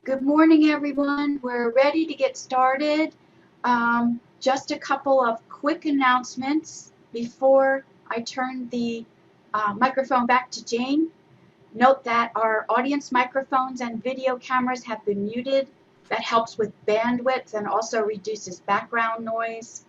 Good morning, everyone. We're ready to get started. Just a couple of quick announcements before I turn the microphone back to Jane. Note that our audience microphones and video cameras have been muted. That helps with bandwidth and also reduces background noise.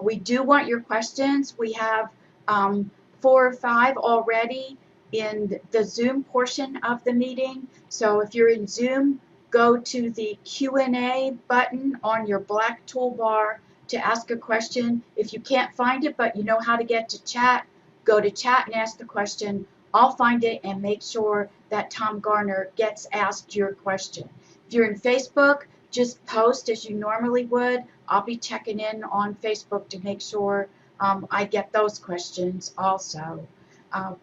We do want your questions. We have 4 or 5 already in the Zoom portion of the meeting. So if you're in Zoom, go to the Q&A button on your black toolbar to ask a question. If you can't find it, but you know how to get to chat, go to chat and ask the question. I'll find it and make sure that Tom Garner gets asked your question. If you're in Facebook, just post as you normally would. I'll be checking in on Facebook to make sure I get those questions also.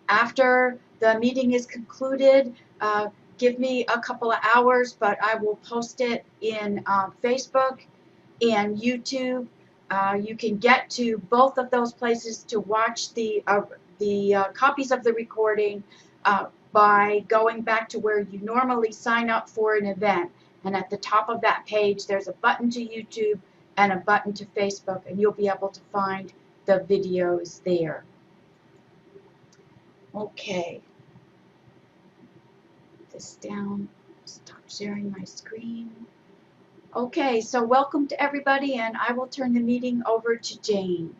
After the meeting is concluded, give me a couple of hours, but I will post it in Facebook and YouTube. You can get to both of those places to watch the copies of the recording by going back to where you normally sign up for an event. And at the top of that page, there's a button to YouTube and a button to Facebook, and you'll be able to find the videos there. Okay. Put this down, stop sharing my screen. Okay, so welcome to everybody, and I will turn the meeting over to Jane.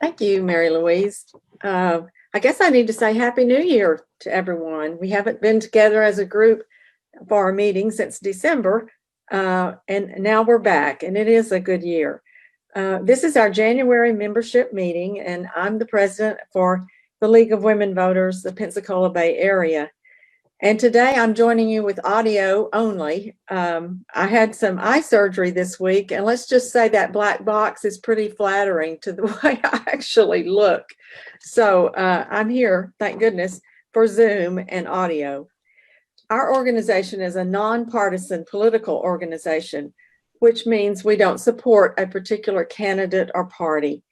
Thank you, Mary Louise. I guess I need to say Happy New Year to everyone. We haven't been together as a group for our meeting since December, and now we're back, and it is a good year. This is our January membership meeting, and I'm the president for the League of Women Voters, the Pensacola Bay Area. And today I'm joining you with audio only. I had some eye surgery this week, and let's just say that black box is pretty flattering to the way I actually look. So I'm here, thank goodness, for Zoom and audio. Our organization is a nonpartisan political organization, which means we don't support a particular candidate or party.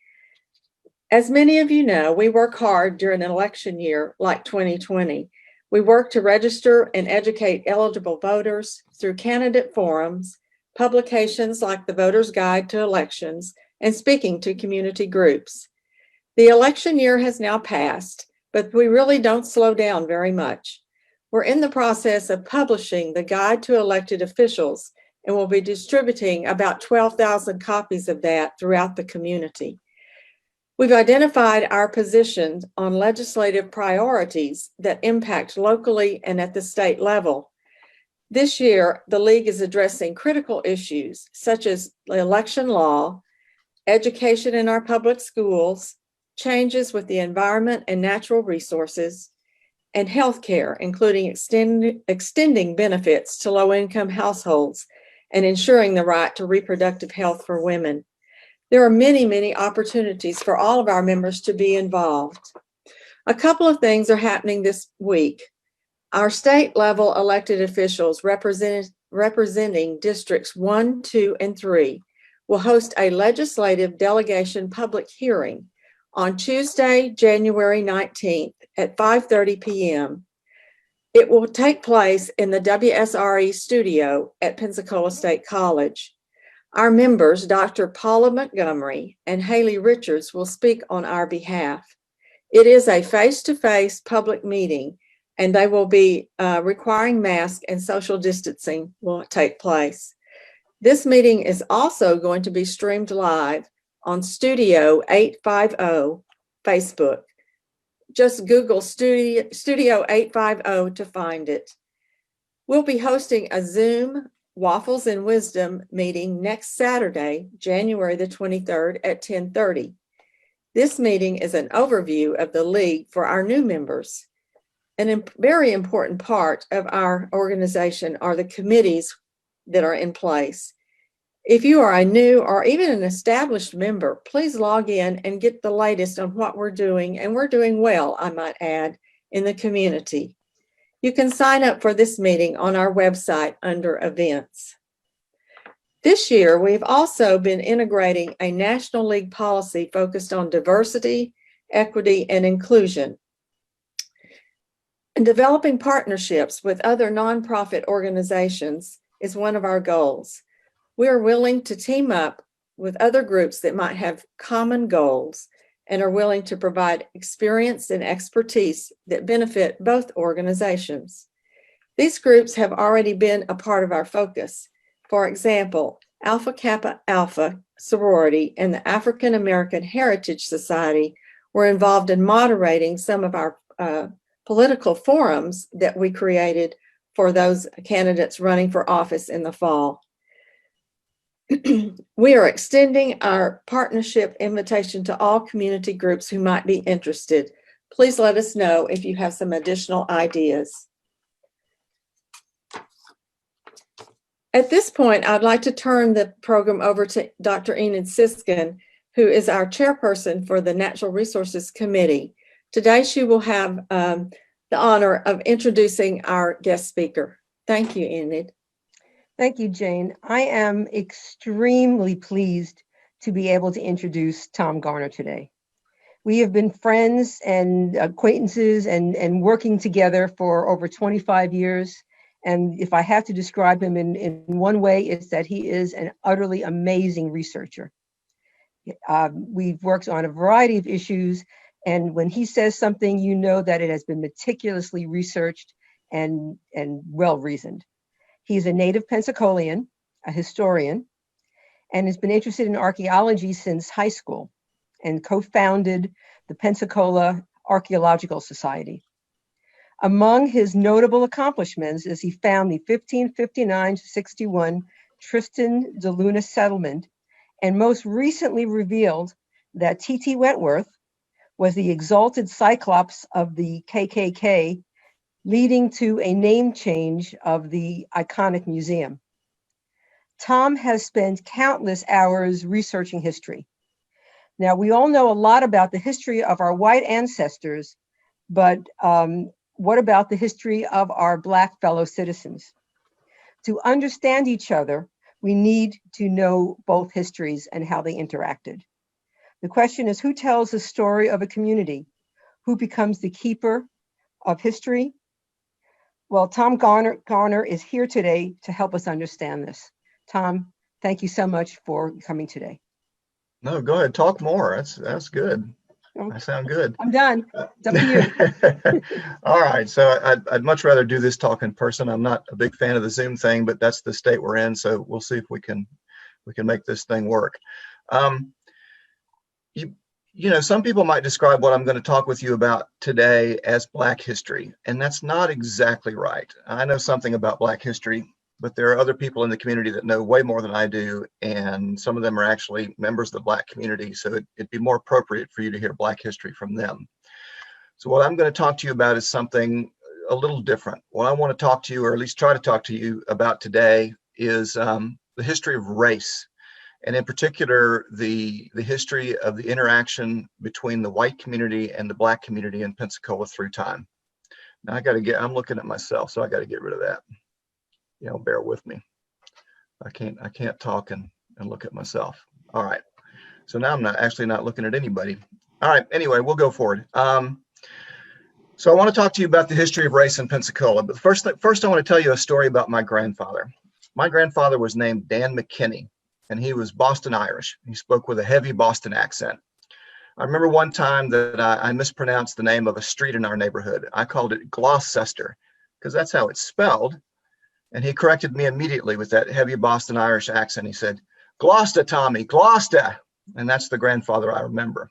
As many of you know, we work hard during an election year like 2020. We work to register and educate eligible voters through candidate forums, publications like the Voter's Guide to Elections, and speaking to community groups. The election year has now passed, but we really don't slow down very much. We're in the process of publishing the Guide to Elected Officials, and we'll be distributing about 12,000 copies of that throughout the community. We've identified our positions on legislative priorities that impact locally and at the state level. This year, the League is addressing critical issues such as election law, education in our public schools, changes with the environment and natural resources, and healthcare, including extending benefits to low-income households and ensuring the right to reproductive health for women. There are many, many opportunities for all of our members to be involved. A couple of things are happening this week. Our state-level elected officials representing districts 1, 2, and 3 will host a legislative delegation public hearing on Tuesday, January 19th at 5:30 p.m. It will take place in the WSRE studio at Pensacola State College. Our members, Dr. Paula Montgomery and Haley Richards, will speak on our behalf. It is a face-to-face public meeting, and they will be requiring masks and social distancing will take place. This meeting is also going to be streamed live on Studio 850 Facebook. Just Google Studio 850 to find it. We'll be hosting a Zoom Waffles and Wisdom meeting next Saturday, January the 23rd at 10:30. This meeting is an overview of the League for our new members. A very important part of our organization are the committees that are in place. If you are a new or even an established member, please log in and get the latest on what we're doing, and we're doing well, I might add, in the community. You can sign up for this meeting on our website under events. This year, we've also been integrating a National League policy focused on diversity, equity, and inclusion. And developing partnerships with other nonprofit organizations is one of our goals. We are willing to team up with other groups that might have common goals and are willing to provide experience and expertise that benefit both organizations. These groups have already been a part of our focus. For example, Alpha Kappa Alpha sorority and the African American Heritage Society were involved in moderating some of our political forums that we created for those candidates running for office in the fall. We are extending our partnership invitation to all community groups who might be interested. Please let us know if you have some additional ideas. At this point, I'd like to turn the program over to Dr. Enid Siskin, who is our chairperson for the Natural Resources Committee. Today, she will have the honor of introducing our guest speaker. Thank you, Enid. Thank you, Jane. I am extremely pleased to be able to introduce Tom Garner today. We have been friends and acquaintances and working together for over 25 years. And if I have to describe him in one way, it's that he is an utterly amazing researcher. We've worked on a variety of issues, and when he says something, you know that it has been meticulously researched and well-reasoned. He's a native Pensacolian, a historian, and has been interested in archaeology since high school and co-founded the Pensacola Archaeological Society. Among his notable accomplishments is he found the 1559-61 Tristan de Luna settlement, and most recently revealed that T.T. Wentworth was the exalted cyclops of the KKK, leading to a name change of the iconic museum. Tom has spent countless hours researching history. Now, we all know a lot about the history of our white ancestors, but what about the history of our Black fellow citizens? To understand each other, we need to know both histories and how they interacted. The question is, who tells the story of a community? Who becomes the keeper of history? Well, Tom Garner is here today to help us understand this. Tom, thank you so much for coming today. No, go ahead, talk more. That's good. Okay. I sound good. I'm done. It's up to you. All right, so I'd much rather do this talk in person. I'm not a big fan of the Zoom thing, but that's the state we're in, so we'll see if we can make this thing work. You know, some people might describe what I'm going to talk with you about today as Black history, and that's not exactly right. I know something about Black history, but there are other people in the community that know way more than I do, and some of them are actually members of the Black community, so it'd be more appropriate for you to hear Black history from them. So what I'm going to talk to you about is something a little different. What I want to talk to you, or at least try to talk to you about today, is the history of race. And in particular, the history of the interaction between the white community and the Black community in Pensacola through time. Now I'm looking at myself, so I got to get rid of that. You know, bear with me. I can't talk and look at myself. All right. So now I'm actually not looking at anybody. All right. Anyway, we'll go forward. So I want to talk to you about the history of race in Pensacola. But first I want to tell you a story about my grandfather. My grandfather was named Dan McKinney, and he was Boston Irish. He spoke with a heavy Boston accent. I remember one time that I mispronounced the name of a street in our neighborhood. I called it Gloucester because that's how it's spelled. And he corrected me immediately with that heavy Boston Irish accent. He said, "Gloucester, Tommy, Gloucester." And that's the grandfather I remember.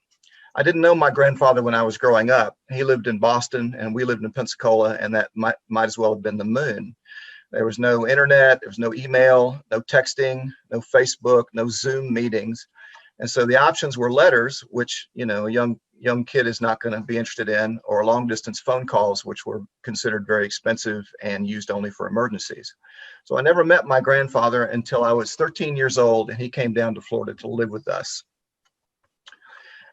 I didn't know my grandfather when I was growing up. He lived in Boston and we lived in Pensacola, and that might as well have been the moon. There was no internet, there was no email, no texting, no Facebook, no Zoom meetings. And so the options were letters, which, you know, a young kid is not going to be interested in, or long distance phone calls, which were considered very expensive and used only for emergencies. So I never met my grandfather until I was 13 years old, and he came down to Florida to live with us.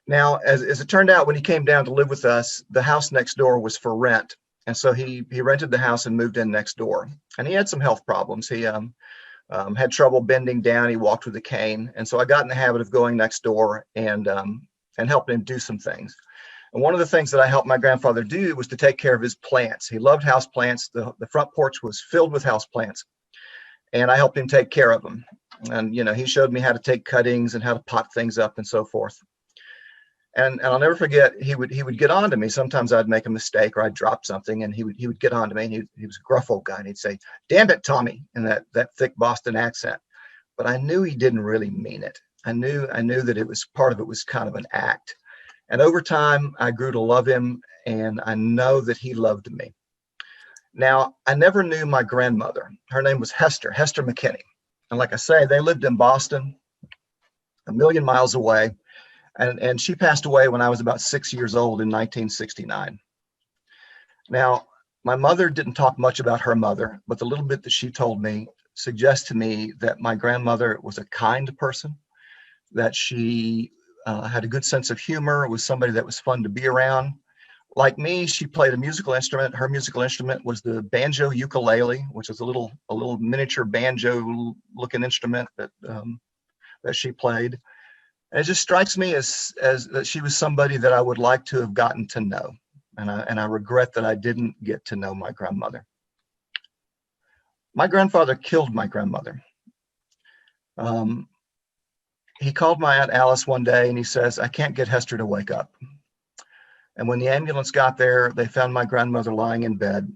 Now, as it turned out, when he came down to live with us, the house next door was for rent. And so he rented the house and moved in next door. And he had some health problems. He had trouble bending down. He walked with a cane. And so I got in the habit of going next door and helping him do some things. And one of the things that I helped my grandfather do was to take care of his plants. He loved house plants. The front porch was filled with house plants, and I helped him take care of them. And, you know, he showed me how to take cuttings and how to pot things up and so forth. And I'll never forget, he would get on to me. Sometimes I'd make a mistake or I'd drop something, and he would get on to me, and he was a gruff old guy, and he'd say, "Damn it, Tommy," in that thick Boston accent. But I knew he didn't really mean it. I knew that it was part of it was kind of an act. And over time, I grew to love him, and I know that he loved me. Now, I never knew my grandmother. Her name was Hester McKinney. And like I say, they lived in Boston, a million miles away. And she passed away when I was about 6 years old in 1969. Now, my mother didn't talk much about her mother, but the little bit that she told me suggests to me that my grandmother was a kind person, that she had a good sense of humor, was somebody that was fun to be around. Like me, she played a musical instrument. Her musical instrument was the banjo ukulele, which is a little miniature banjo looking instrument that she played. And it just strikes me as that she was somebody that I would like to have gotten to know. And I regret that I didn't get to know my grandmother. My grandfather killed my grandmother. He called my Aunt Alice one day and he says, "I can't get Hester to wake up." And when the ambulance got there, they found my grandmother lying in bed.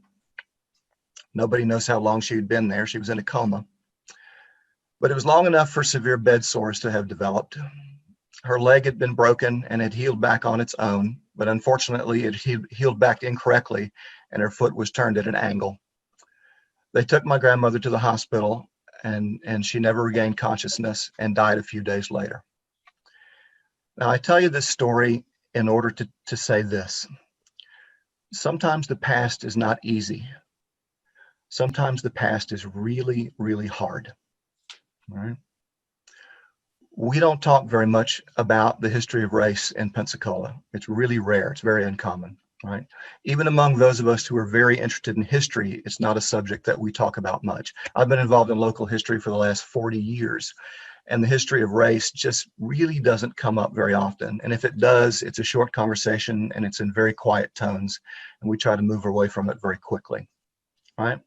Nobody knows how long she had been there. She was in a coma. But it was long enough for severe bed sores to have developed. Her leg had been broken and had healed back on its own, but unfortunately it healed back incorrectly and her foot was turned at an angle. They took my grandmother to the hospital and she never regained consciousness and died a few days later. Now, I tell you this story in order to say this. Sometimes the past is not easy. Sometimes the past is really, really hard. All right? We don't talk very much about the history of race in Pensacola. It's really rare. It's very uncommon, right? Even among those of us who are very interested in history, it's not a subject that we talk about much. I've been involved in local history for the last 40 years, and the history of race just really doesn't come up very often. And if it does, it's a short conversation and it's in very quiet tones, and we try to move away from it very quickly, right?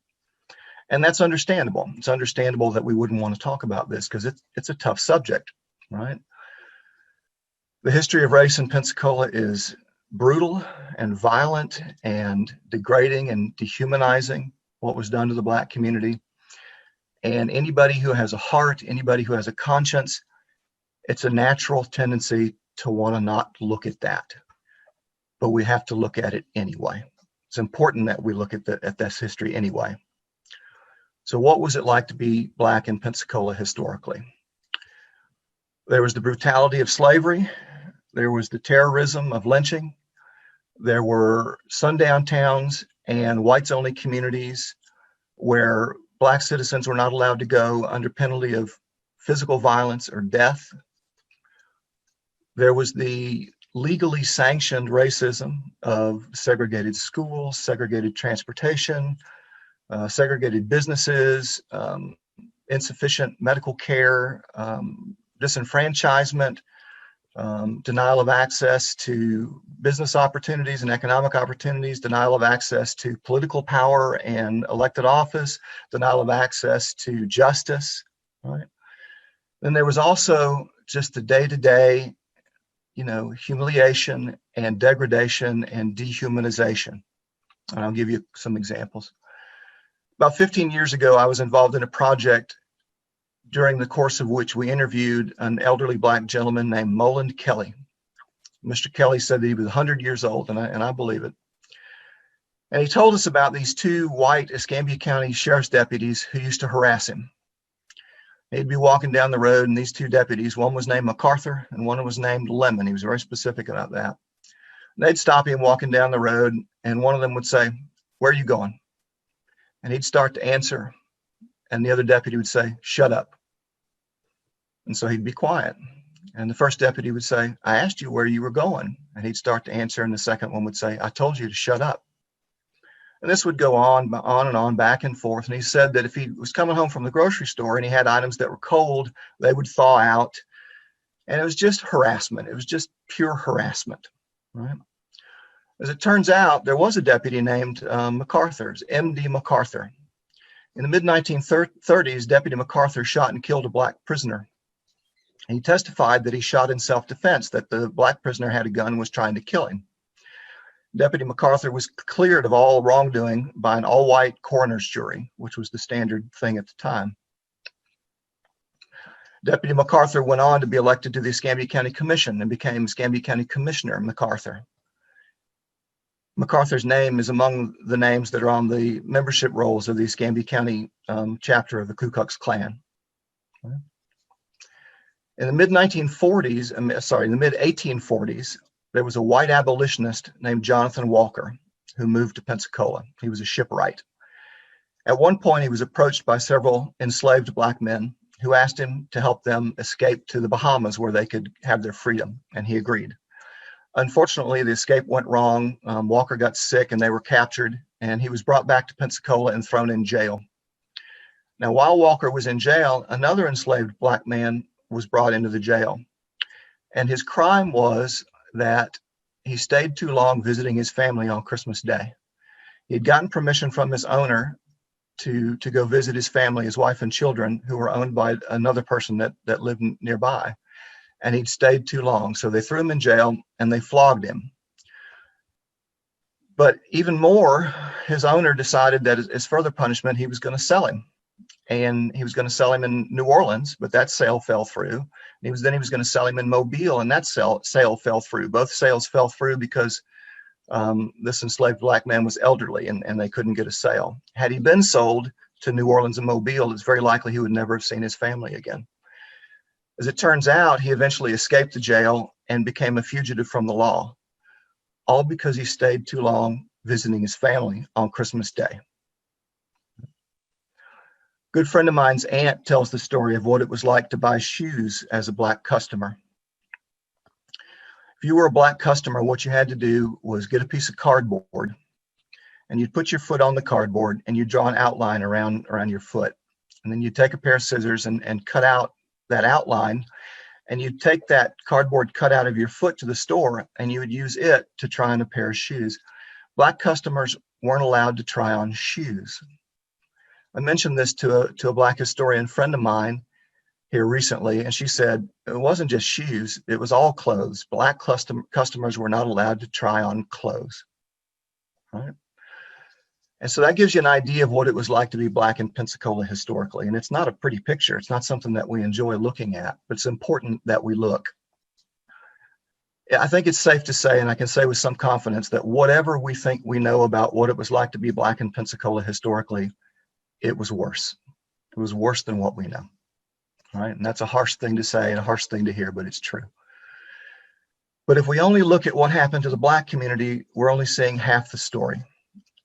And that's understandable. It's understandable that we wouldn't want to talk about this because it's a tough subject, right? The history of race in Pensacola is brutal and violent and degrading and dehumanizing, what was done to the Black community. And anybody who has a heart, anybody who has a conscience, it's a natural tendency to want to not look at that. But we have to look at it anyway. It's important that we look at this history anyway. So what was it like to be Black in Pensacola historically? There was the brutality of slavery. There was the terrorism of lynching. There were sundown towns and whites-only communities where Black citizens were not allowed to go under penalty of physical violence or death. There was the legally sanctioned racism of segregated schools, segregated transportation, segregated businesses, insufficient medical care, disenfranchisement, denial of access to business opportunities and economic opportunities, denial of access to political power and elected office, denial of access to justice, right? Then there was also just the day-to-day, humiliation and degradation and dehumanization. And I'll give you some examples. About 15 years ago, I was involved in a project during the course of which we interviewed an elderly Black gentleman named Moland Kelly. Mr. Kelly said that he was 100 years old, and I believe it. And he told us about these two white Escambia County sheriff's deputies who used to harass him. He'd be walking down the road, and these two deputies, one was named Macarthur and one was named Lemon. He was very specific about that. And they'd stop him walking down the road, and one of them would say, "Where are you going?" And he'd start to answer, and the other deputy would say, "Shut up." And so he'd be quiet. And the first deputy would say, "I asked you where you were going." And he'd start to answer, and the second one would say, "I told you to shut up." And this would go on and on, back and forth. And he said that if he was coming home from the grocery store and he had items that were cold, they would thaw out. And it was just harassment. It was just pure harassment, right? As it turns out, there was a deputy named Macarthur, M.D. Macarthur. In the mid-1930s, Deputy Macarthur shot and killed a black prisoner. He testified that he shot in self-defense, that the black prisoner had a gun and was trying to kill him. Deputy Macarthur was cleared of all wrongdoing by an all-white coroner's jury, which was the standard thing at the time. Deputy Macarthur went on to be elected to the Escambia County Commission and became Escambia County Commissioner Macarthur. Macarthur's name is among the names that are on the membership rolls of the Escambia County chapter of the Ku Klux Klan. In the mid-1840s, there was a white abolitionist named Jonathan Walker who moved to Pensacola. He was a shipwright. At one point, he was approached by several enslaved black men who asked him to help them escape to the Bahamas where they could have their freedom, and he agreed. Unfortunately, the escape went wrong. Walker got sick and they were captured, and he was brought back to Pensacola and thrown in jail. Now, while Walker was in jail, another enslaved black man was brought into the jail, and his crime was that he stayed too long visiting his family on Christmas Day. He had gotten permission from his owner to go visit his family, his wife and children, who were owned by another person that lived nearby. And he'd stayed too long. So they threw him in jail and they flogged him. But even more, his owner decided that as further punishment, he was going to sell him. And he was going to sell him in New Orleans, but that sale fell through. He was going to sell him in Mobile, and that sale fell through. Both sales fell through because this enslaved black man was elderly and they couldn't get a sale. Had he been sold to New Orleans and Mobile, it's very likely he would never have seen his family again. As it turns out, he eventually escaped the jail and became a fugitive from the law, all because he stayed too long visiting his family on Christmas Day. A good friend of mine's aunt tells the story of what it was like to buy shoes as a black customer. If you were a black customer, what you had to do was get a piece of cardboard, and you'd put your foot on the cardboard and you'd draw an outline around your foot. And then you'd take a pair of scissors and cut out that outline, and you'd take that cardboard cut out of your foot to the store and you would use it to try on a pair of shoes. Black customers weren't allowed to try on shoes. I mentioned this to a black historian friend of mine here recently, and she said it wasn't just shoes, it was all clothes. Black customers were not allowed to try on clothes, right? And so that gives you an idea of what it was like to be black in Pensacola historically. And it's not a pretty picture. It's not something that we enjoy looking at, but it's important that we look. I think it's safe to say, and I can say with some confidence, that whatever we think we know about what it was like to be black in Pensacola historically, it was worse. It was worse than what we know, right? And that's a harsh thing to say and a harsh thing to hear, but it's true. But if we only look at what happened to the black community, we're only seeing half the story.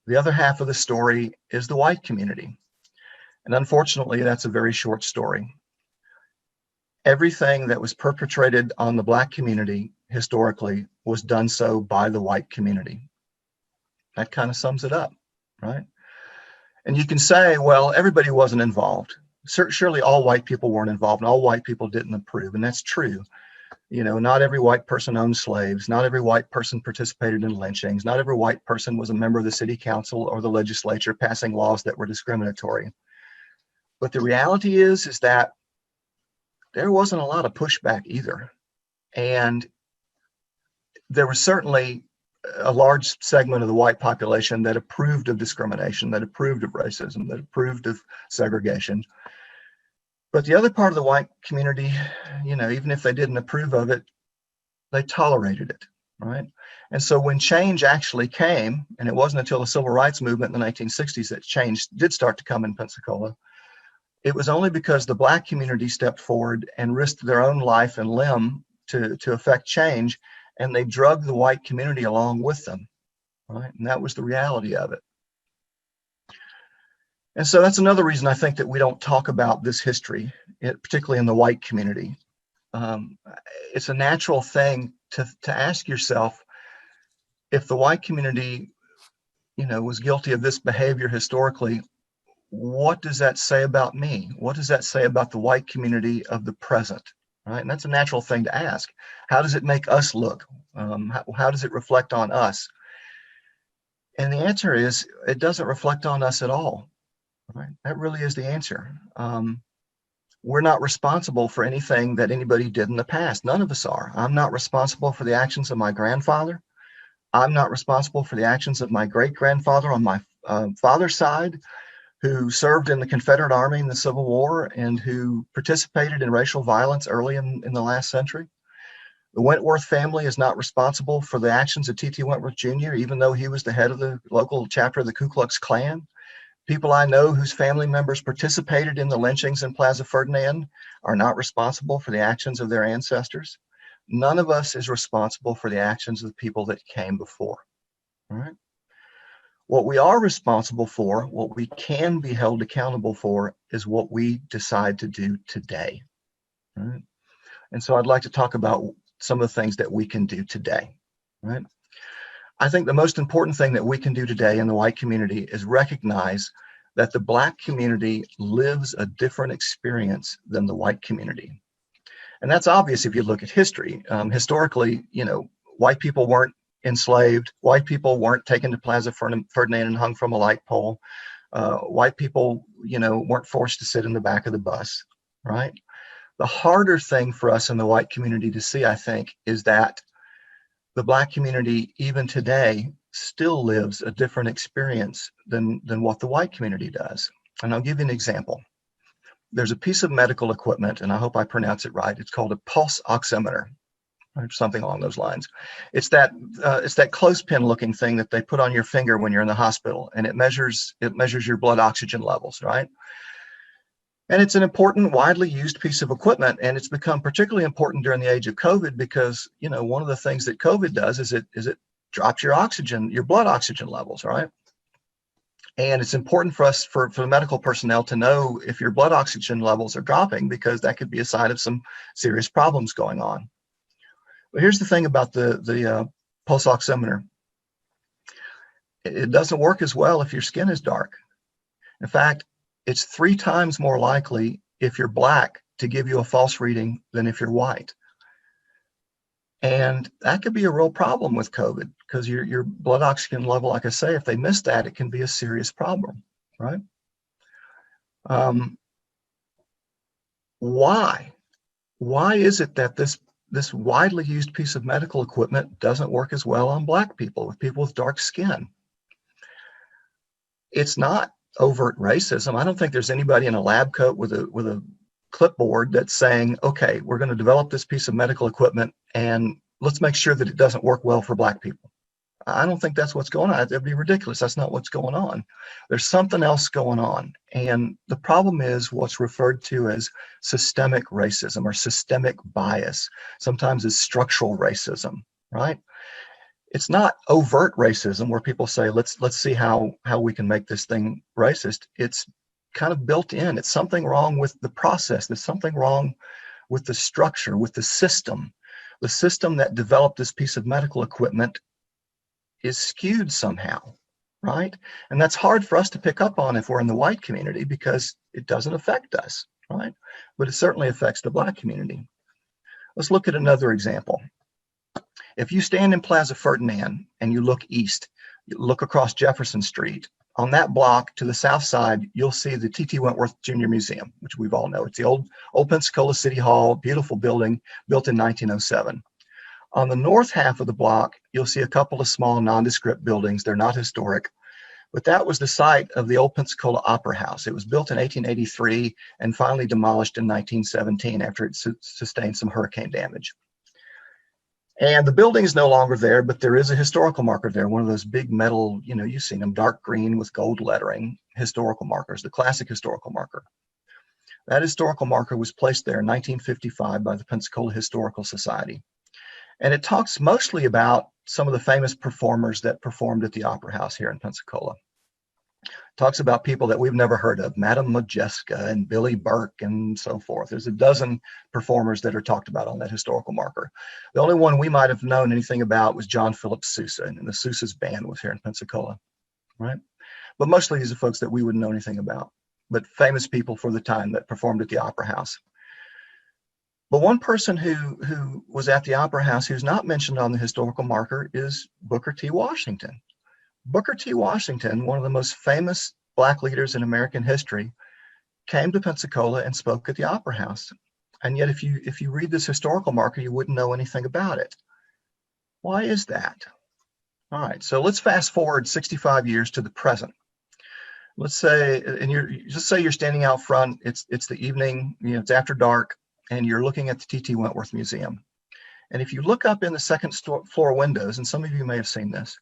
The other half of the story is the white community. And unfortunately, that's a very short story. Everything that was perpetrated on the black community historically was done so by the white community. That kind of sums it up, right? And you can say, well, everybody wasn't involved. Surely all white people weren't involved and all white people didn't approve. And that's true. You know, not every white person owned slaves. Not every white person participated in lynchings. Not every white person was a member of the city council or the legislature passing laws that were discriminatory. But the reality is that there wasn't a lot of pushback either. And there was certainly a large segment of the white population that approved of discrimination, that approved of racism, that approved of segregation. But the other part of the white community, you know, even if they didn't approve of it, they tolerated it, right? And so when change actually came, and it wasn't until the civil rights movement in the 1960s that change did start to come in Pensacola, it was only because the black community stepped forward and risked their own life and limb to affect change, and they drugged the white community along with them, right? And that was the reality of it. And so that's another reason I think that we don't talk about this history, particularly in the white community. It's a natural thing to ask yourself, if the white community, you know, was guilty of this behavior historically, what does that say about me? What does that say about the white community of the present? Right? And that's a natural thing to ask. How does it make us look? How does it reflect on us? And the answer is, it doesn't reflect on us at all. Right? That really is the answer. We're not responsible for anything that anybody did in the past. None of us are. I'm not responsible for the actions of my grandfather. I'm not responsible for the actions of my great-grandfather on my father's side, who served in the Confederate Army in the Civil War and who participated in racial violence early in the last century. The Wentworth family is not responsible for the actions of T.T. Wentworth Jr., even though he was the head of the local chapter of the Ku Klux Klan. People I know whose family members participated in the lynchings in Plaza Ferdinand are not responsible for the actions of their ancestors. None of us is responsible for the actions of the people that came before. All right? What we are responsible for, what we can be held accountable for, is what we decide to do today. All right? And so I'd like to talk about some of the things that we can do today. All right? I think the most important thing that we can do today in the white community is recognize that the Black community lives a different experience than the white community. And that's obvious if you look at history. Historically, white people weren't enslaved. White people weren't taken to Plaza Ferdinand and hung from a light pole. White people, weren't forced to sit in the back of the bus, right? The harder thing for us in the white community to see, I think, is that the Black community, even today, still lives a different experience than what the white community does. And I'll give you an example. There's a piece of medical equipment, and I hope I pronounce it right. It's called a pulse oximeter, or something along those lines. It's that clothespin looking thing that they put on your finger when you're in the hospital, and it measures your blood oxygen levels, right? And it's an important, widely used piece of equipment, and it's become particularly important during the age of COVID because, one of the things that COVID does is it drops your blood oxygen levels, right? And it's important for us, for the medical personnel, to know if your blood oxygen levels are dropping, because that could be a sign of some serious problems going on. But here's the thing about the pulse oximeter. It doesn't work as well if your skin is dark. In fact, it's 3 times more likely if you're Black to give you a false reading than if you're white. And that could be a real problem with COVID, because your blood oxygen level, like I say, if they miss that, it can be a serious problem, right? Why? Why is it that this widely used piece of medical equipment doesn't work as well on Black people, with people with dark skin? It's not overt racism. I don't think there's anybody in a lab coat with a clipboard that's saying, okay, we're going to develop this piece of medical equipment and let's make sure that it doesn't work well for Black people. I don't think that's what's going on. It'd be ridiculous. That's not what's going on. There's something else going on. And the problem is what's referred to as systemic racism or systemic bias, sometimes as structural racism, right? It's not overt racism where people say, let's see how we can make this thing racist. It's kind of built in. It's something wrong with the process. There's something wrong with the structure, with the system. The system that developed this piece of medical equipment is skewed somehow, right? And that's hard for us to pick up on if we're in the white community, because it doesn't affect us, right? But it certainly affects the Black community. Let's look at another example. If you stand in Plaza Ferdinand and you look east, you look across Jefferson Street, on that block to the south side, you'll see the T.T. Wentworth Jr. Museum, which we've all know. It's the old Pensacola City Hall, beautiful building, built in 1907. On the north half of the block, you'll see a couple of small nondescript buildings. They're not historic, but that was the site of the old Pensacola Opera House. It was built in 1883 and finally demolished in 1917 after it sustained some hurricane damage. And the building is no longer there, but there is a historical marker there, one of those big metal, you've seen them, dark green with gold lettering, historical markers, the classic historical marker. That historical marker was placed there in 1955 by the Pensacola Historical Society. And it talks mostly about some of the famous performers that performed at the Opera House here in Pensacola. It talks about people that we've never heard of, Madame Modjeska and Billy Burke and so forth. There's a dozen performers that are talked about on that historical marker. The only one we might have known anything about was John Philip Sousa, and the Sousa's band was here in Pensacola, right? But mostly these are folks that we wouldn't know anything about, but famous people for the time that performed at the Opera House. But one person who was at the Opera House who's not mentioned on the historical marker is Booker T. Washington. Booker T. Washington, one of the most famous Black leaders in American history, came to Pensacola and spoke at the Opera House. And yet, if you read this historical marker, you wouldn't know anything about it. Why is that? All right, so let's fast forward 65 years to the present. Let's say, and you're standing out front. It's the evening, it's after dark, and you're looking at the T.T. Wentworth Museum. And if you look up in the second floor windows, and some of you may have seen this,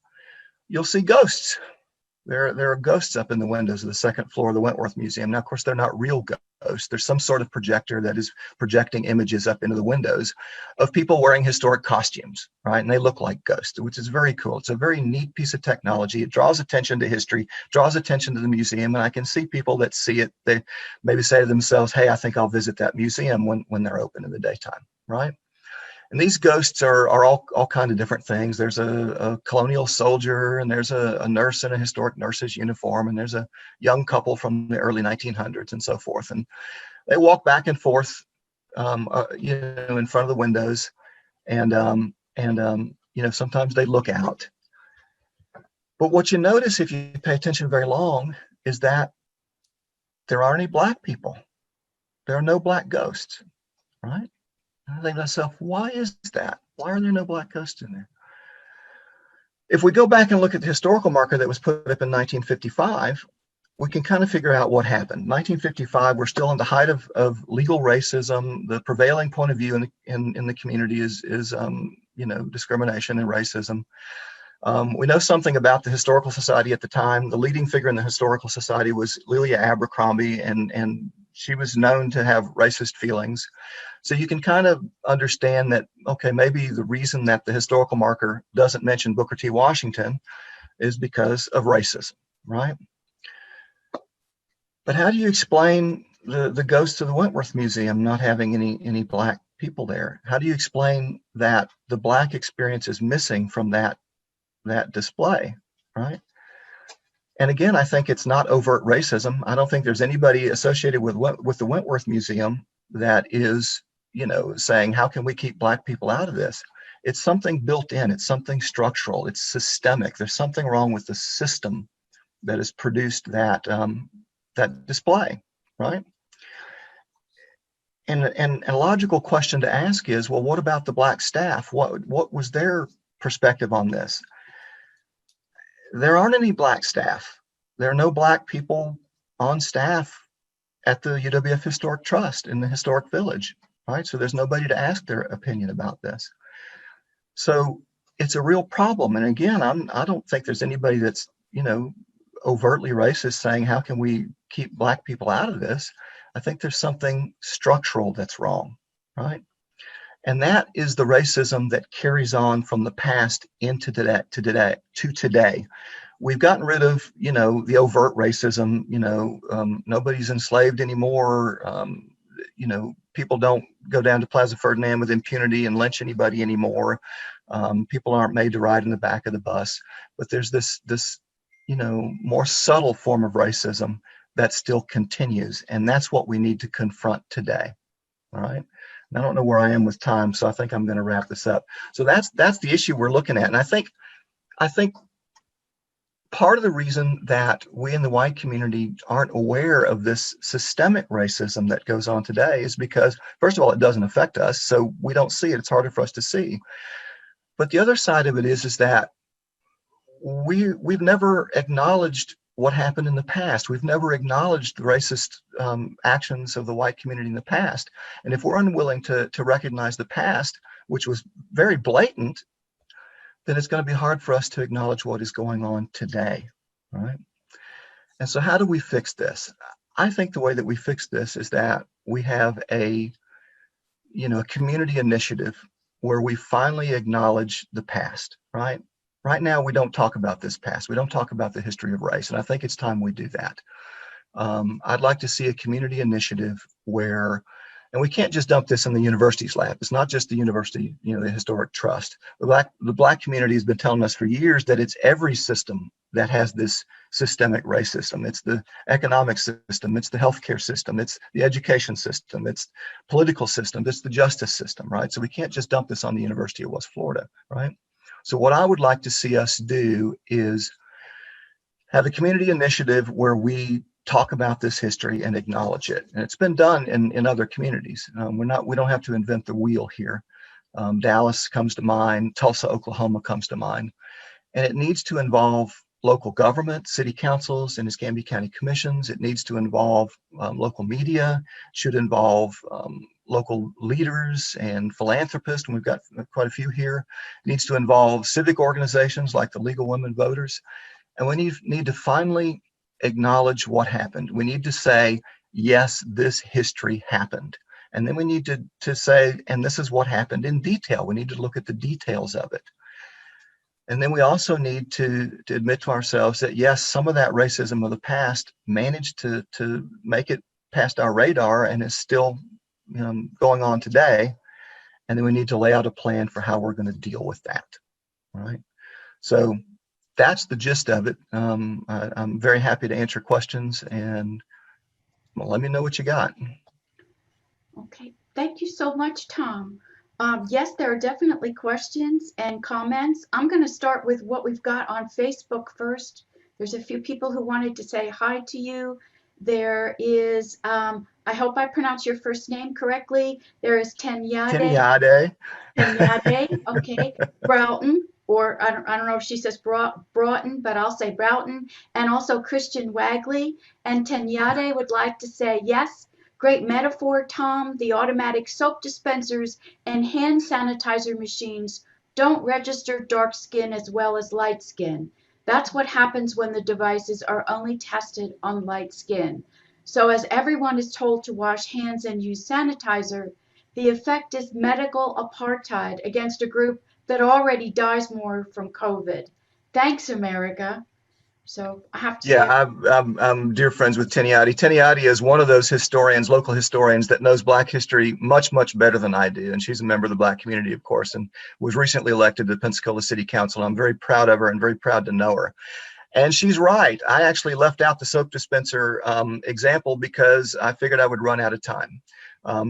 you'll see ghosts. There are ghosts up in the windows of the second floor of the Wentworth Museum. Now, of course, they're not real ghosts. There's some sort of projector that is projecting images up into the windows of people wearing historic costumes, right? And they look like ghosts, which is very cool. It's a very neat piece of technology. It draws attention to history, draws attention to the museum, and I can see people that see it. They maybe say to themselves, hey, I think I'll visit that museum when they're open in the daytime, right? And these ghosts are all kind of different things. There's a colonial soldier, and there's a nurse in a historic nurse's uniform, and there's a young couple from the early 1900s and so forth. And they walk back and forth, in front of the windows, and sometimes they look out. But what you notice if you pay attention very long is that there aren't any Black people. There are no Black ghosts, right? I think to myself, why is that? Why are there no Black ghosts in there? If we go back and look at the historical marker that was put up in 1955, we can kind of figure out what happened. 1955, we're still in the height of legal racism. The prevailing point of view in the community is discrimination and racism. We know something about the Historical Society at the time. The leading figure in the Historical Society was Lelia Abercrombie, and she was known to have racist feelings. So you can kind of understand that, okay, maybe the reason that the historical marker doesn't mention Booker T. Washington is because of racism, right? But how do you explain the ghosts of the Wentworth Museum not having any Black people there? How do you explain that the Black experience is missing from that display, right? And again, I think it's not overt racism. I don't think there's anybody associated with the Wentworth Museum that is, saying, how can we keep Black people out of this? It's something built in. It's something structural. It's systemic. There's something wrong with the system that has produced that display, right? And a logical question to ask is, well, what about the Black staff? What was their perspective on this? There aren't any Black staff. There are no Black people on staff at the UWF Historic Trust in the historic village, right? So there's nobody to ask their opinion about this. So it's a real problem. And again, I don't think there's anybody that's, overtly racist saying, how can we keep Black people out of this? I think there's something structural that's wrong, right? And that is the racism that carries on from the past into today. We've gotten rid of, the overt racism. Nobody's enslaved anymore. People don't go down to Plaza Ferdinand with impunity and lynch anybody anymore. People aren't made to ride in the back of the bus. But there's this more subtle form of racism that still continues, and that's what we need to confront today. All right. And I don't know where I am with time, so I think I'm going to wrap this up. So that's the issue we're looking at. And I think part of the reason that we in the white community aren't aware of this systemic racism that goes on today is because, first of all, it doesn't affect us, so we don't see it. It's harder for us to see. But the other side of it is that we've never acknowledged what happened in the past. We've never acknowledged the racist actions of the white community in the past. And if we're unwilling to recognize the past, which was very blatant, then it's going to be hard for us to acknowledge what is going on today, right? And so how do we fix this? I think the way that we fix this is that we have a community initiative where we finally acknowledge the past, right? Right now, we don't talk about this past. We don't talk about the history of race, and I think it's time we do that. I'd like to see a community initiative where, and we can't just dump this in the university's lap. It's not just the university, the historic trust. The Black community has been telling us for years that it's every system that has this systemic racism. It's the economic system, it's the healthcare system, it's the education system, it's political system, it's the justice system, right? So we can't just dump this on the University of West Florida, right? So what I would like to see us do is have a community initiative where we talk about this history and acknowledge it. And it's been done in other communities. We don't have to invent the wheel here. Dallas comes to mind, Tulsa, Oklahoma comes to mind. And it needs to involve local government, city councils, and Escambia County commissions. It needs to involve local media, should involve local leaders and philanthropists, and we've got quite a few here. It needs to involve civic organizations like the League of Women Voters. And we need to finally acknowledge what happened. We need to say, yes, this history happened. And then we need to say, and this is what happened in detail. We need to look at the details of it. And then we also need to admit to ourselves that, yes, some of that racism of the past managed to make it past our radar and is still going on today. And then we need to lay out a plan for how we're going to deal with that, right? So that's the gist of it. I'm very happy to answer questions, and let me know what you got. Okay, thank you so much, Tom. Yes, there are definitely questions and comments. I'm going to start with what we've got on Facebook first. There's a few people who wanted to say hi to you. There is, I hope I pronounce your first name correctly. There is Tenyade. Tenyade, okay. Broughton, or I don't know if she says Broughton, but I'll say Broughton. And also Christian Wagley. And Tenyade would like to say, yes, great metaphor, Tom. The automatic soap dispensers and hand sanitizer machines don't register dark skin as well as light skin. That's what happens when the devices are only tested on light skin. So as everyone is told to wash hands and use sanitizer, the effect is medical apartheid against a group that already dies more from COVID. Thanks, America. So I have to. Yeah, I'm dear friends with Tenyade. Tenyade is one of those historians, local historians, that knows Black history much, much better than I do. And she's a member of the Black community, of course, and was recently elected to the Pensacola City Council. I'm very proud of her and very proud to know her. And she's right. I actually left out the soap dispenser example because I figured I would run out of time.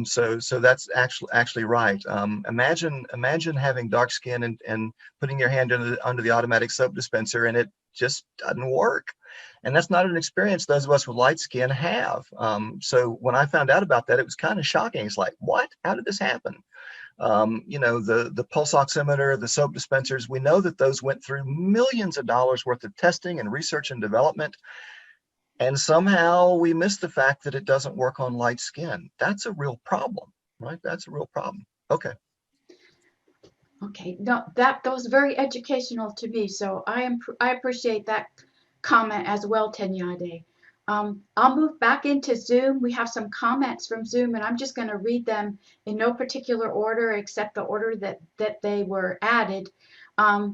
So that's actually right. Imagine having dark skin and putting your hand under the automatic soap dispenser, and it just doesn't work. And that's not an experience those of us with light skin have. So when I found out about that, it was kind of shocking. It's like, what? How did this happen? The pulse oximeter, the soap dispensers, we know that those went through millions of dollars worth of testing and research and development. And somehow we miss the fact that it doesn't work on light skin. That's a real problem, right? That's a real problem. Okay. Okay, no, that was very educational to me. So I appreciate that comment as well, Tenyade. I'll move back into Zoom. We have some comments from Zoom, and I'm just going to read them in no particular order except the order that they were added.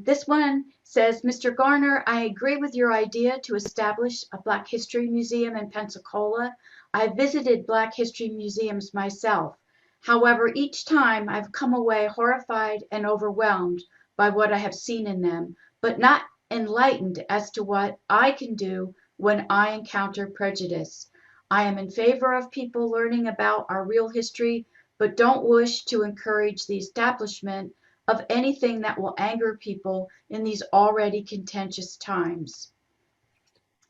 This one says, Mr. Garner, I agree with your idea to establish a Black History Museum in Pensacola. I visited Black History museums myself. However, each time I've come away horrified and overwhelmed by what I have seen in them, but not enlightened as to what I can do when I encounter prejudice. I am in favor of people learning about our real history, but don't wish to encourage the establishment of anything that will anger people in these already contentious times.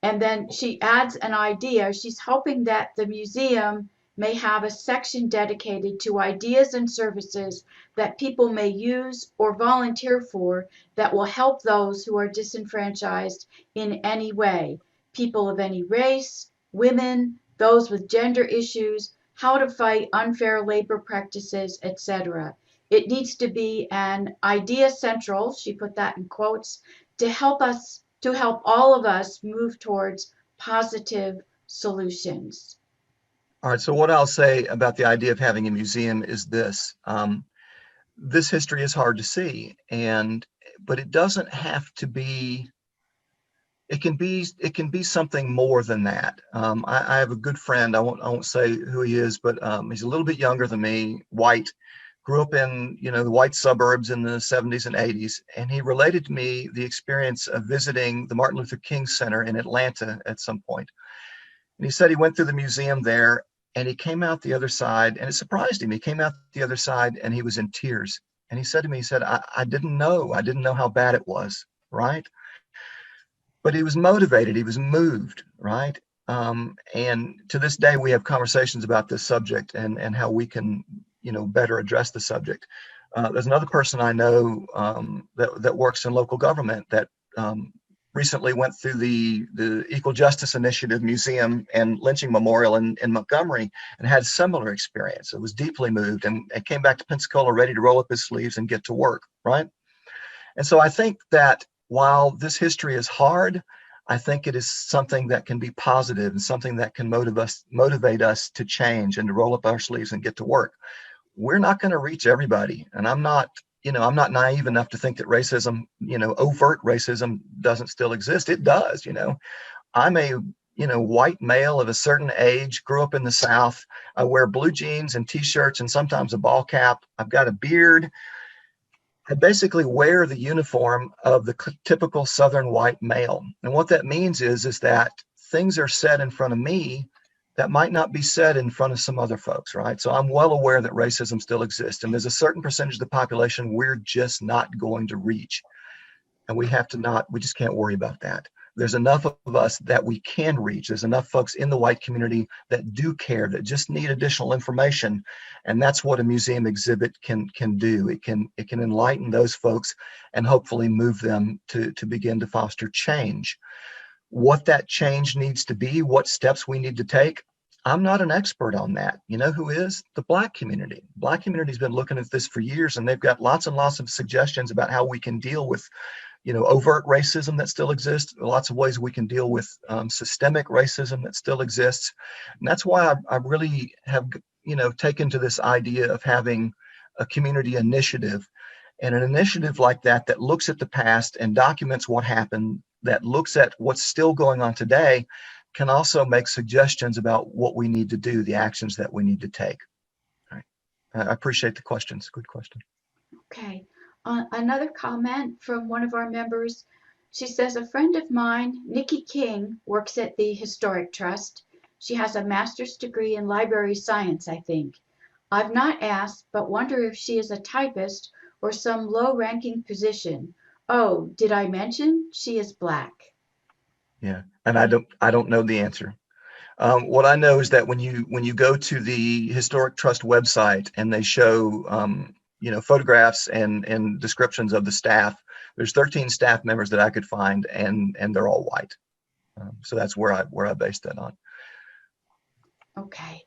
And then she adds an idea. She's hoping that the museum may have a section dedicated to ideas and services that people may use or volunteer for that will help those who are disenfranchised in any way. People of any race, women, those with gender issues, how to fight unfair labor practices, etc. It needs to be an idea central, she put that in quotes, to help all of us move towards positive solutions. All right, so what I'll say about the idea of having a museum is this. This history is hard to see, but it doesn't have to be, it can be something more than that. I have a good friend, I won't say who he is, but he's a little bit younger than me, white, grew up in the white suburbs in the 70s and 80s, and he related to me the experience of visiting the Martin Luther King Center in Atlanta at some point. And he said he went through the museum there, and he came out the other side, and it surprised him. He came out the other side and he was in tears. And he said to me, I didn't know how bad it was, right? but he was motivated, he was moved, right? And to this day, we have conversations about this subject and how we can, better address the subject. There's another person I know that works in local government that recently went through the Equal Justice Initiative Museum and Lynching Memorial in Montgomery and had similar experience. It was deeply moved and came back to Pensacola ready to roll up his sleeves and get to work, right? And so I think that while this history is hard, I think it is something that can be positive and something that can motivate us to change and to roll up our sleeves and get to work. We're not going to reach everybody. And I'm not naive enough to think that racism, overt racism doesn't still exist. It does, I'm a, white male of a certain age, grew up in the South. I wear blue jeans and t-shirts and sometimes a ball cap. I've got a beard. I basically wear the uniform of the typical Southern white male. And what that means is that things are said in front of me that might not be said in front of some other folks, right? So I'm well aware that racism still exists. And there's a certain percentage of the population we're just not going to reach. And we just can't worry about that. There's enough of us that we can reach. There's enough folks in the white community that do care, that just need additional information. And that's what a museum exhibit can do. It can enlighten those folks and hopefully move them to begin to foster change. What that change needs to be, what steps we need to take, I'm not an expert on that. You know who is? The Black community. Black community's been looking at this for years, and they've got lots and lots of suggestions about how we can deal with overt racism that still exists, lots of ways we can deal with systemic racism that still exists. And that's why I really have, taken to this idea of having a community initiative, and an initiative like that looks at the past and documents what happened, that looks at what's still going on today, can also make suggestions about what we need to do, the actions that we need to take. All right. I appreciate the question. It's a good question. Okay. Another comment from one of our members. She says, a friend of mine, Nikki King, works at the Historic Trust. She has a master's degree in library science, I think. I've not asked, but wonder if she is a typist or some low-ranking position. Oh, did I mention she is Black? Yeah, and I don't know the answer. What I know is that when you go to the Historic Trust website and they show photographs and descriptions of the staff, there's 13 staff members that I could find, and they're all white. So that's where I based that on. Okay.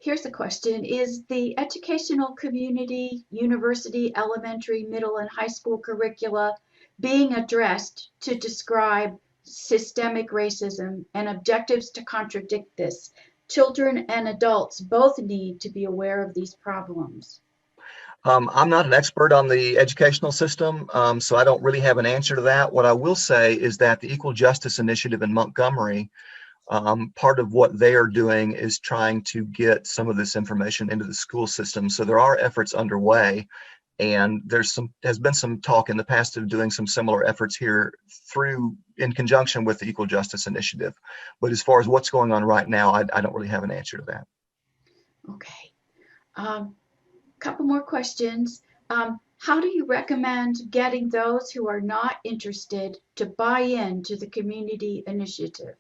Here's a question. Is the educational community, university, elementary, middle, and high school curricula being addressed to describe systemic racism and objectives to contradict this? Children and adults both need to be aware of these problems. I'm not an expert on the educational system, so I don't really have an answer to that. What I will say is that the Equal Justice Initiative in Montgomery, part of what they are doing is trying to get some of this information into the school system. So there are efforts underway, and has been some talk in the past of doing some similar efforts here in conjunction with the Equal Justice Initiative. But as far as what's going on right now, I don't really have an answer to that. Okay. Couple more questions. How do you recommend getting those who are not interested to buy into the community initiative?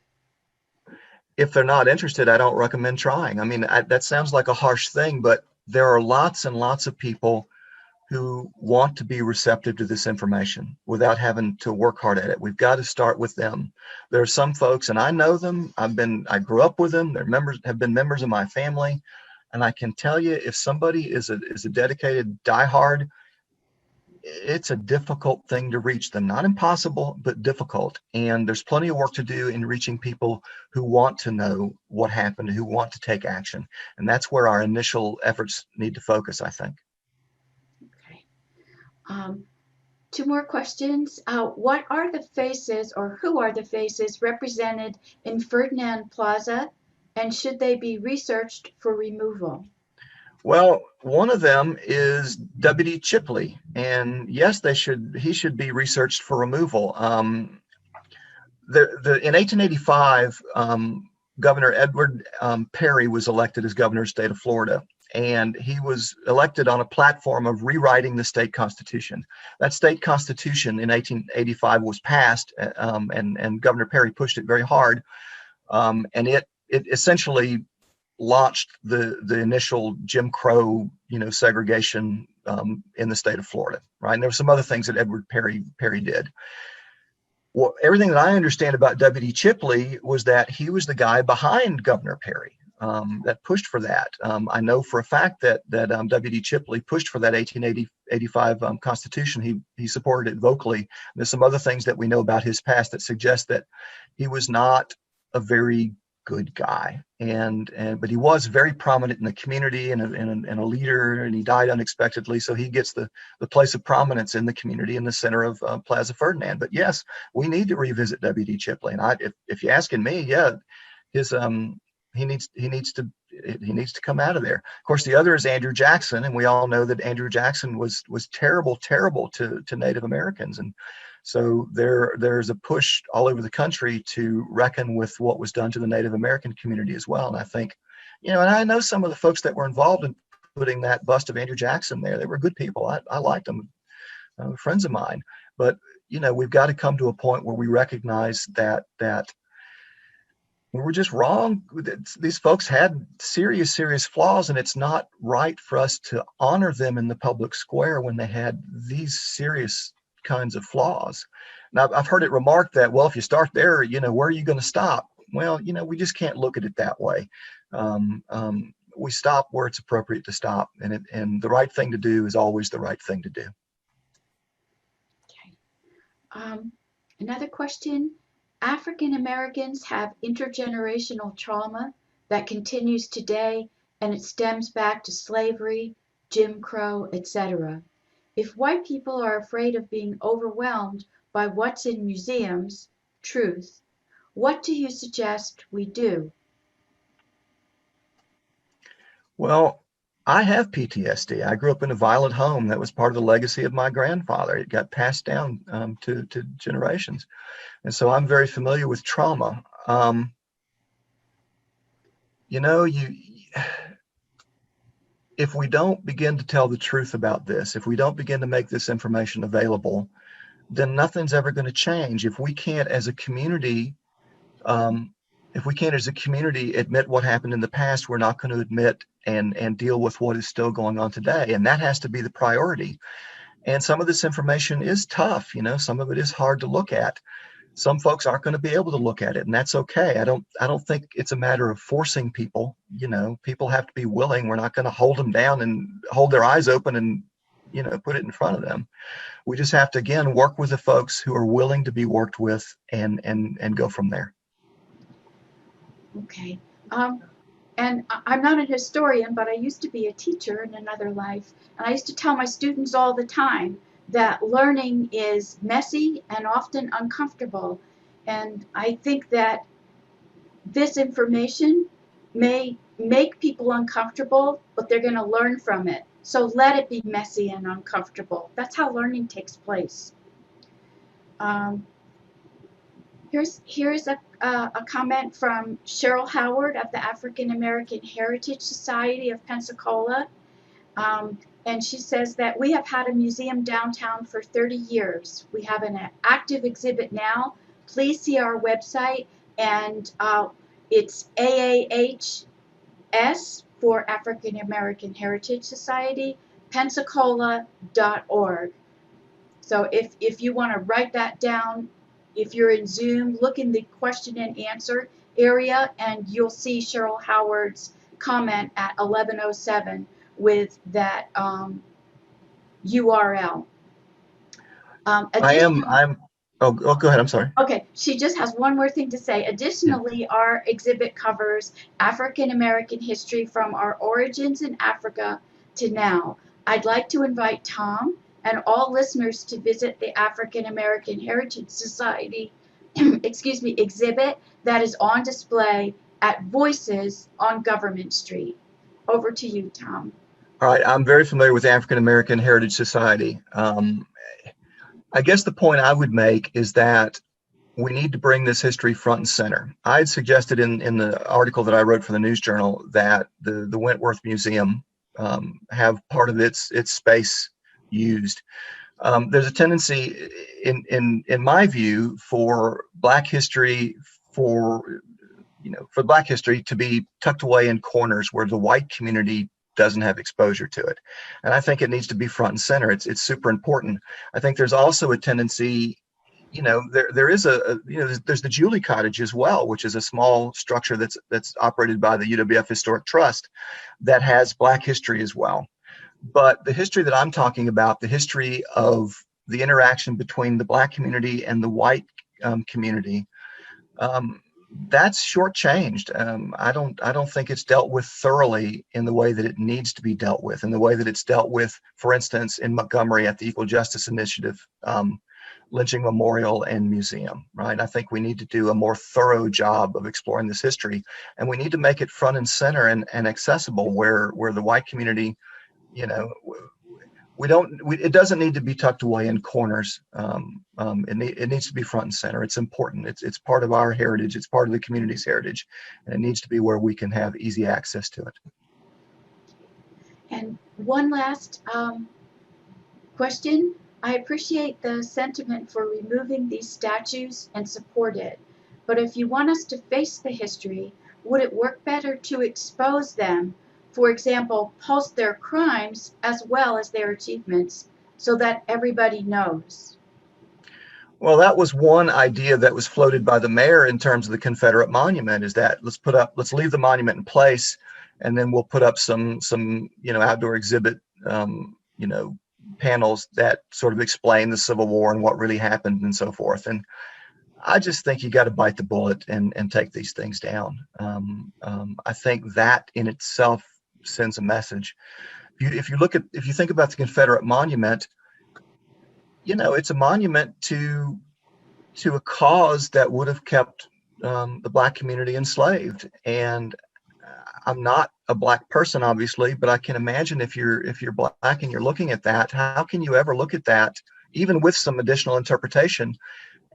If they're not interested, I don't recommend trying. I mean, that sounds like a harsh thing, but there are lots and lots of people who want to be receptive to this information without having to work hard at it. We've got to start with them. There are some folks, and I know them. I grew up with them. Have been members of my family, and I can tell you, if somebody is a dedicated diehard, it's a difficult thing to reach them. Not impossible, but difficult. And there's plenty of work to do in reaching people who want to know what happened, who want to take action. And that's where our initial efforts need to focus, I think. Okay. Two more questions. What are the faces, or who are the faces represented in Ferdinand Plaza, and should they be researched for removal? Well, one of them is Deputy Chipley, and yes, he should be researched for removal. In 1885, Governor Edward Perry was elected as governor of the state of Florida, and he was elected on a platform of rewriting the state constitution. That state constitution in 1885 was passed, and Governor Perry pushed it very hard, and it essentially launched the initial Jim Crow, segregation in the state of Florida, right? And there were some other things that Edward Perry did. Well, everything that I understand about W.D. Chipley was that he was the guy behind Governor Perry that pushed for that. I know for a fact that W.D. Chipley pushed for that 1885 Constitution. He supported it vocally. There's some other things that we know about his past that suggest that he was not a very good guy, but he was very prominent in the community and a leader, and he died unexpectedly, so he gets the place of prominence in the community in the center of Plaza Ferdinand. But yes, we need to revisit W.D. Chipley, and if you're asking me, yeah, his he needs to come out of there. Of course, the other is Andrew Jackson, and we all know that Andrew Jackson was terrible to Native Americans, and so there's a push all over the country to reckon with what was done to the Native American community as well. And I think, and I know some of the folks that were involved in putting that bust of Andrew Jackson there. They were good people. I liked them, friends of mine. But we've got to come to a point where we recognize that we were just wrong. These folks had serious flaws, and it's not right for us to honor them in the public square when they had these serious kinds of flaws. Now, I've heard it remarked that, well, if you start there, where are you going to stop? Well, we just can't look at it that way. We stop where it's appropriate to stop, and the right thing to do is always the right thing to do. Okay. Another question. African Americans have intergenerational trauma that continues today, and it stems back to slavery, Jim Crow, etc. If white people are afraid of being overwhelmed by what's in museums, truth, what do you suggest we do? Well, I have PTSD. I grew up in a violent home. That was part of the legacy of my grandfather. It got passed down to generations. And so I'm very familiar with trauma. If we don't begin to tell the truth about this, if we don't begin to make this information available, then nothing's ever going to change. If we can't as a community, admit what happened in the past, we're not going to admit and deal with what is still going on today. And that has to be the priority. And some of this information is tough. Some of it is hard to look at. Some folks aren't going to be able to look at it, and that's okay. I don't think it's a matter of forcing people. People have to be willing. We're not going to hold them down and hold their eyes open and put it in front of them. We just have to, again, work with the folks who are willing to be worked with and go from there. Okay. And I'm not a historian, but I used to be a teacher in another life, and I used to tell my students all the time that learning is messy and often uncomfortable. And I think that this information may make people uncomfortable, but they're going to learn from it. So let it be messy and uncomfortable. That's how learning takes place. Here's a comment from Cheryl Howard of the African American Heritage Society of Pensacola. And she says that we have had a museum downtown for 30 years. We have an active exhibit now. Please see our website, and it's AAHS for African American Heritage Society, Pensacola.org. So if you want to write that down, if you're in Zoom, look in the question and answer area, and you'll see Cheryl Howard's comment at 11:07 with that URL. Go ahead. I'm sorry. Okay, she just has one more thing to say. Additionally, our exhibit covers African American history from our origins in Africa to now. I'd like to invite Tom and all listeners to visit the African American Heritage Society exhibit that is on display at Voices on Government Street. Over to you, Tom. All right, I'm very familiar with the African American Heritage Society. I guess the point I would make is that we need to bring this history front and center. I had suggested in the article that I wrote for the News Journal that the Wentworth Museum have part of its space used. There's a tendency, in my view, for Black history for Black history to be tucked away in corners where the white community doesn't have exposure to it. And I think it needs to be front and center. It's super important. I think there's also a tendency, there is there's the Julie Cottage as well, which is a small structure that's operated by the UWF Historic Trust that has Black history as well. But the history that I'm talking about, the history of the interaction between the Black community and the white community, that's shortchanged. I don't think it's dealt with thoroughly in the way that it needs to be dealt with, in the way that it's dealt with, for instance, in Montgomery at the Equal Justice Initiative, Lynching Memorial and Museum, right? I think we need to do a more thorough job of exploring this history, and we need to make it front and center and accessible where the white community, it doesn't need to be tucked away in corners. It needs to be front and center. It's important. It's part of our heritage. It's part of the community's heritage, and it needs to be where we can have easy access to it. And one last question. I appreciate the sentiment for removing these statues and support it. But if you want us to face the history, would it work better to expose them? For example, post their crimes as well as their achievements so that everybody knows. Well, that was one idea that was floated by the mayor in terms of the Confederate monument, is that let's leave the monument in place, and then we'll put up some outdoor exhibit, panels that sort of explain the Civil War and what really happened and so forth. And I just think you got to bite the bullet and take these things down. I think that in itself sends a message. If you think about the Confederate monument, it's a monument to a cause that would have kept the Black community enslaved. And I'm not a Black person, obviously, but I can imagine if you're Black and you're looking at that, how can you ever look at that, even with some additional interpretation,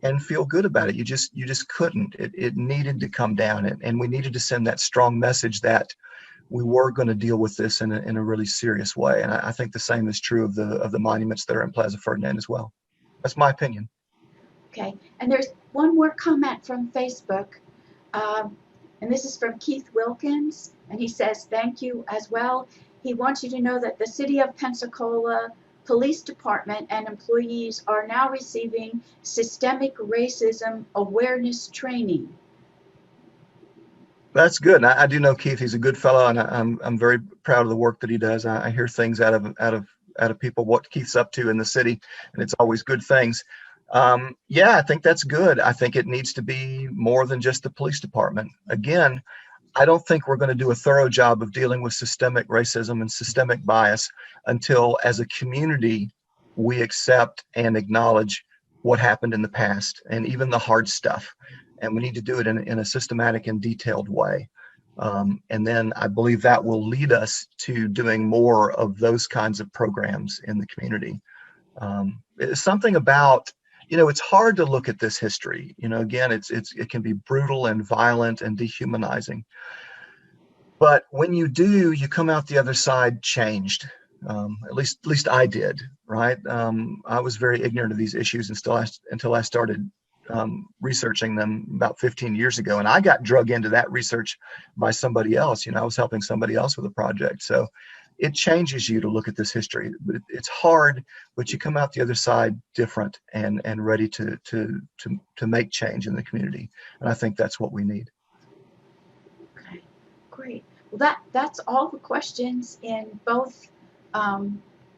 and feel good about it? You just couldn't. It needed to come down, and we needed to send that strong message that we were going to deal with this in a really serious way. And I think the same is true of the monuments that are in Plaza Ferdinand as well. That's my opinion. Okay, and there's one more comment from Facebook, and this is from Keith Wilkins, and he says thank you as well. He wants you to know that the City of Pensacola Police Department and employees are now receiving systemic racism awareness training. That's good. I do know Keith. He's a good fellow, and I'm very proud of the work that he does. I hear things out of people what Keith's up to in the city, and it's always good things. Yeah, I think that's good. I think it needs to be more than just the police department. Again, I don't think we're going to do a thorough job of dealing with systemic racism and systemic bias until, as a community, we accept and acknowledge what happened in the past and even the hard stuff. And we need to do it in a systematic and detailed way. And then I believe that will lead us to doing more of those kinds of programs in the community. It's something about, it's hard to look at this history. Again, it can be brutal and violent and dehumanizing. But when you do, you come out the other side changed. At least I did, right? I was very ignorant of these issues until I started researching them about 15 years ago. And I got drug into that research by somebody else. I was helping somebody else with a project. So it changes you to look at this history. It's hard, but you come out the other side different and ready to make change in the community. And I think that's what we need. Okay, great. Well, that's all the questions in both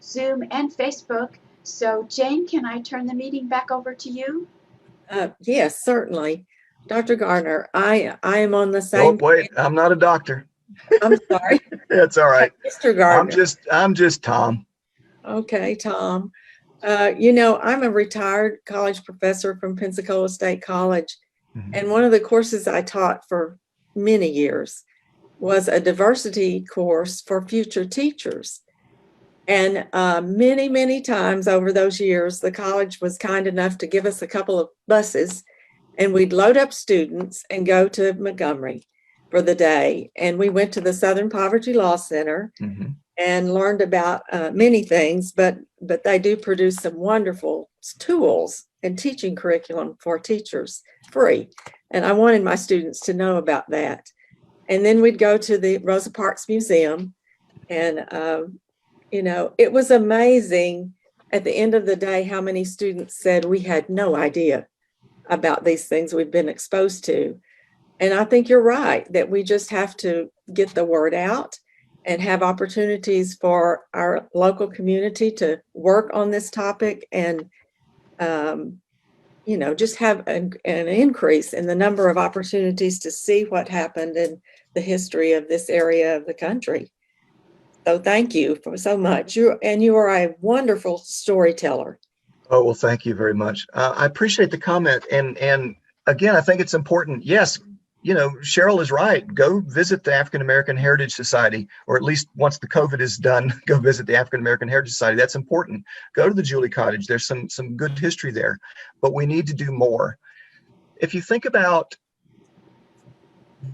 Zoom and Facebook. So Jane, can I turn the meeting back over to you? Yes, certainly. Dr. Gardner, I am on the same. Oh, wait, I'm not a doctor. I'm sorry. It's all right. Mr. Gardner. I'm just Tom. Okay, Tom. I'm a retired college professor from Pensacola State College. Mm-hmm. And one of the courses I taught for many years was a diversity course for future teachers. And many, many times over those years, the college was kind enough to give us a couple of buses, and we'd load up students and go to Montgomery for the day. And we went to the Southern Poverty Law Center, mm-hmm. and learned about many things, but they do produce some wonderful tools and teaching curriculum for teachers free. And I wanted my students to know about that. And then we'd go to the Rosa Parks Museum, and you know, it was amazing at the end of the day how many students said we had no idea about these things we've been exposed to. And I think you're right that we just have to get the word out and have opportunities for our local community to work on this topic, and you know, just have an increase in the number of opportunities to see what happened in the history of this area of the country. So thank you for so much. You are a wonderful storyteller. Oh, well, thank you very much. I appreciate the comment. And again, I think it's important. Yes, you know, Cheryl is right. Go visit the African American Heritage Society, or at least once the COVID is done, go visit the African American Heritage Society. That's important. Go to the Julie Cottage. There's some good history there, but we need to do more. If you think about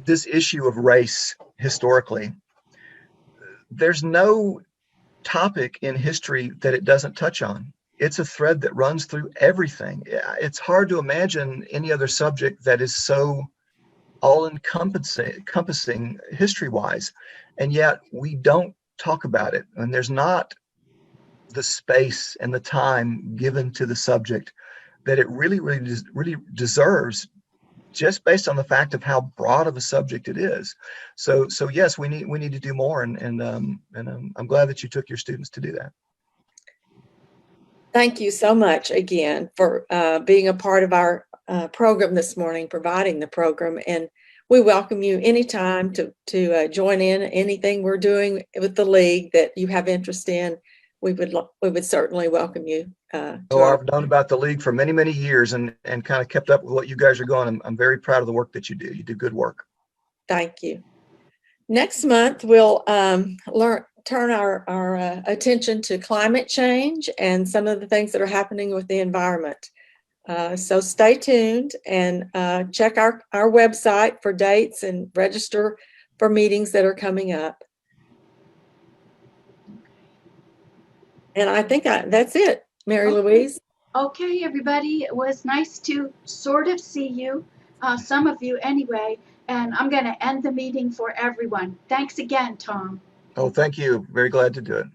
this issue of race historically, there's no topic in history that it doesn't touch on. It's a thread that runs through everything. It's hard to imagine any other subject that is so all-encompassing history-wise, and yet we don't talk about it. And there's not the space and the time given to the subject that it really deserves, just based on the fact of how broad of a subject it is. So yes, we need to do more, and I'm glad that you took your students to do that. Thank you so much again for being a part of our program this morning, providing the program, and we welcome you anytime to join in anything we're doing with the league that you have interest in. We would certainly welcome you. I've known about the league for many years, and kind of kept up with what you guys are going. I'm very proud of the work that you do. You do good work. Thank you. Next month we'll turn our attention to climate change and some of the things that are happening with the environment. So stay tuned and check our website for dates and register for meetings that are coming up. And I think that's it, Mary Louise. Okay, everybody. It was nice to sort of see you, some of you anyway. And I'm going to end the meeting for everyone. Thanks again, Tom. Oh, thank you. Very glad to do it.